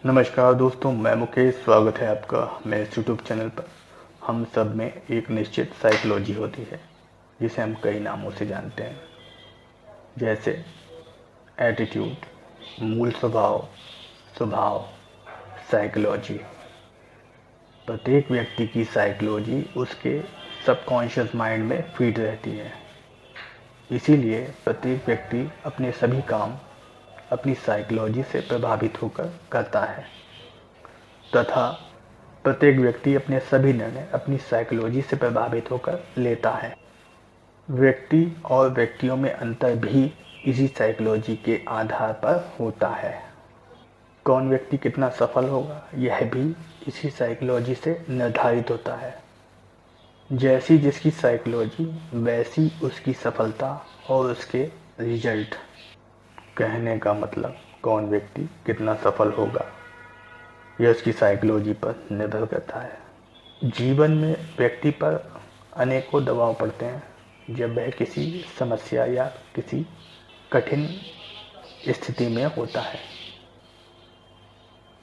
नमस्कार दोस्तों, मैं मुकेश। स्वागत है आपका मेरे यूट्यूब चैनल पर। हम सब में एक निश्चित साइकोलॉजी होती है जिसे हम कई नामों से जानते हैं, जैसे एटीट्यूड, मूल स्वभाव, स्वभाव, साइकोलॉजी। प्रत्येक व्यक्ति की साइकोलॉजी उसके सबकॉन्शियस माइंड में फीड रहती है। इसीलिए प्रत्येक व्यक्ति अपने सभी काम अपनी साइकोलॉजी से प्रभावित होकर करता है तथा प्रत्येक व्यक्ति अपने सभी निर्णय अपनी साइकोलॉजी से प्रभावित होकर लेता है। व्यक्ति और व्यक्तियों में अंतर भी इसी साइकोलॉजी के आधार पर होता है। कौन व्यक्ति कितना सफल होगा यह भी इसी साइकोलॉजी से निर्धारित होता है। जैसी जिसकी साइकोलॉजी वैसी उसकी सफलता और उसके रिजल्ट। कहने का मतलब कौन व्यक्ति कितना सफल होगा यह उसकी साइकोलॉजी पर निर्भर करता है। जीवन में व्यक्ति पर अनेकों दबाव पड़ते हैं जब वह किसी समस्या या किसी कठिन स्थिति में होता है,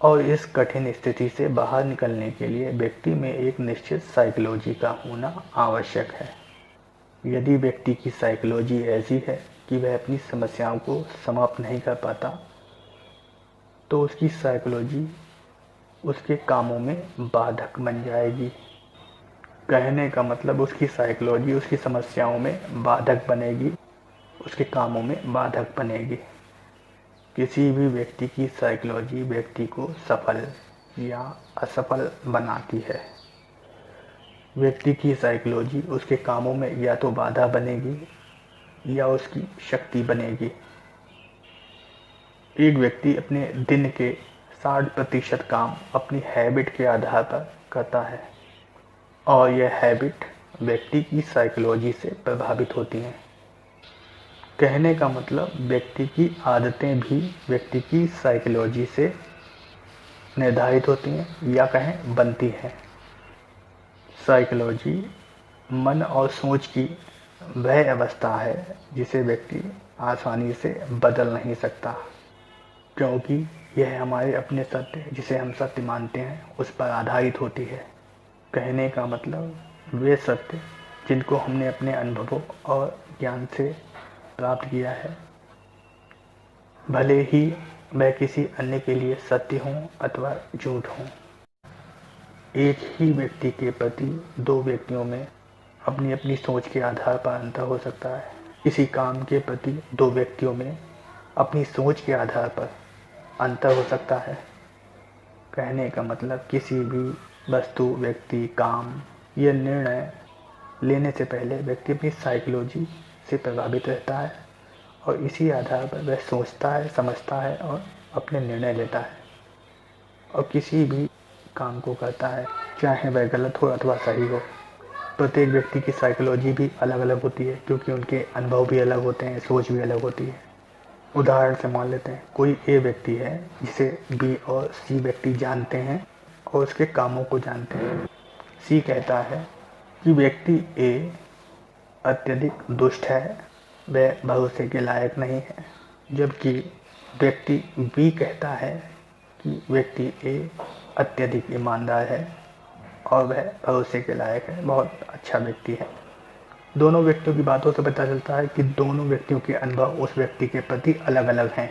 और इस कठिन स्थिति से बाहर निकलने के लिए व्यक्ति में एक निश्चित साइकोलॉजी का होना आवश्यक है। यदि व्यक्ति की साइकोलॉजी ऐसी है कि वह अपनी समस्याओं को समाप्त नहीं कर पाता, तो उसकी साइकोलॉजी उसके कामों में बाधक बन जाएगी। कहने का मतलब उसकी साइकोलॉजी उसकी समस्याओं में बाधक बनेगी, उसके कामों में बाधक बनेगी। किसी भी व्यक्ति की साइकोलॉजी व्यक्ति को सफल या असफल बनाती है। व्यक्ति की साइकोलॉजी उसके कामों में या तो बाधा बनेगी या उसकी शक्ति बनेगी। एक व्यक्ति अपने दिन के 60% काम अपनी हैबिट के आधार पर करता है, और यह हैबिट व्यक्ति की साइकोलॉजी से प्रभावित होती हैं। कहने का मतलब व्यक्ति की आदतें भी व्यक्ति की साइकोलॉजी से निर्धारित होती हैं या कहें बनती हैं। साइकोलॉजी मन और सोच की वह अवस्था है जिसे व्यक्ति आसानी से बदल नहीं सकता, क्योंकि यह हमारे अपने सत्य जिसे हम सत्य मानते हैं उस पर आधारित होती है। कहने का मतलब वे सत्य जिनको हमने अपने अनुभवों और ज्ञान से प्राप्त किया है, भले ही वह किसी अन्य के लिए सत्य हो अथवा झूठ हो। एक ही व्यक्ति के प्रति दो व्यक्तियों में अपनी अपनी सोच के आधार पर अंतर हो सकता है। किसी काम के प्रति दो व्यक्तियों में अपनी सोच के आधार पर अंतर हो सकता है। कहने का मतलब किसी भी वस्तु, व्यक्ति, काम या निर्णय लेने से पहले व्यक्ति अपनी साइकोलॉजी से प्रभावित रहता है, और इसी आधार पर वह सोचता है, समझता है और अपने निर्णय लेता है, और किसी भी काम को करता है, चाहे वह गलत हो अथवा सही हो। प्रत्येक व्यक्ति की साइकोलॉजी भी अलग अलग होती है, क्योंकि उनके अनुभव भी अलग होते हैं, सोच भी अलग होती है। उदाहरण से मान लेते हैं, कोई ए व्यक्ति है जिसे बी और सी व्यक्ति जानते हैं और उसके कामों को जानते हैं। सी कहता है कि व्यक्ति ए अत्यधिक दुष्ट है, वह भरोसे के लायक नहीं है, जबकि व्यक्ति बी कहता है कि व्यक्ति ए अत्यधिक ईमानदार है और वह भरोसे के लायक है, बहुत अच्छा व्यक्ति है। दोनों व्यक्तियों की बातों से पता चलता है कि दोनों व्यक्तियों के अनुभव उस व्यक्ति के प्रति अलग अलग हैं।